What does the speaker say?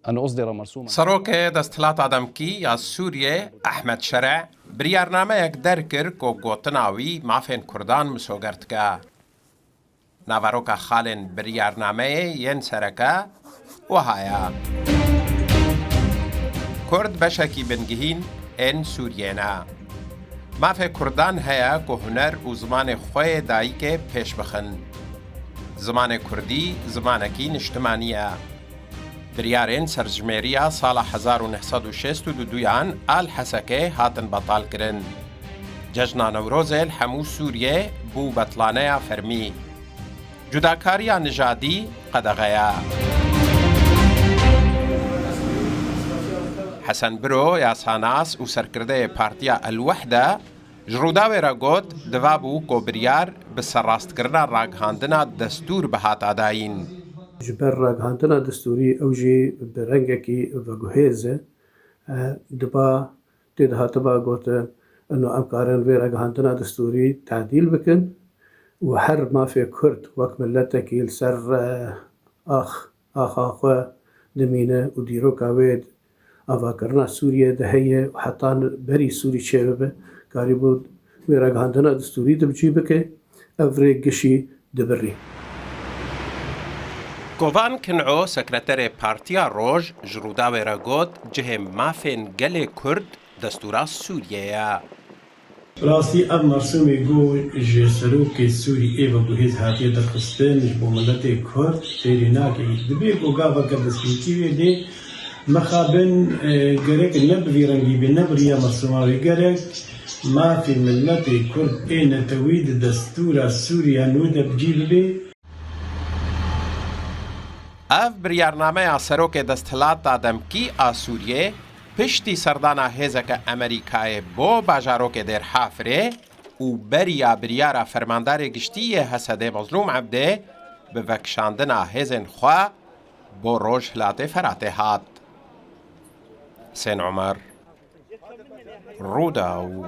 أن أصدر مرسوما. سروکه دستهلات آدمکی یا سوریه احمد شرع بریارنامه یک درکر کو گوتناوی مافین کردان مسوگرد که. نواروکا خالن بریارنامه ین سرکه و هایا. کرد بشکی بنگهین این سوریه نه. مافه کردان هیا که هنر و زمان خوی دایی که پیش بخن. زمان کردی زمانکی نشتمانیه. بریارین سرجمهریه سال 1962 آل حسکه هاتن بطال کرن. جشن نوروز الحمو سوریه بو بطلانه فرمی. جداکاری نژادی قدغیا. حسن برو یا ساناس و سرکرده پارتیا الوحده جروداوی را گود دوابو کو بریار بسراست کرنا راگهاندنا دستور بهات آداین. جبر راگهاندنا دستوری اوجی برنگکی و گوهیزه دبا تدهات با گوت انو امکارن وی راگهاندنا دستوری تعدیل بکن و هر ما في كرد وك ملتك سر آخ دمينة وديرو كاويد أفاكرنا سوريا دهية وحتى بري سوري شبابه قاربو ويراغاندنا دستوري دبجيبك أفري قشي دبري. گوان کنعو سکرتر پارتیا روج جروداوی را گود جه مافین گل کرد دستورا سوریه. راسي أب مرسومي جو جسروك سوري إيفا بوهيز هاتية دخستين جبو ملتي كورد تيريناكي دبي قوغافا كدسكيتي دي مخابن غريك نبري رنجي بنبري مرسوماوي غريك ما في ملتي كورد إين تويد دستورا سوريا نودا بجيب بي. اف بریارنامه سروک دستهلات آدمکی سوریه پشتی سردانا هزک امریکای بو باجاروک در حافره و بریارا فرماندار گشتی حسد مظلوم عبده به وکشاندنا هزن خواه بو روش هلات فراته هات. سین عمر رودا و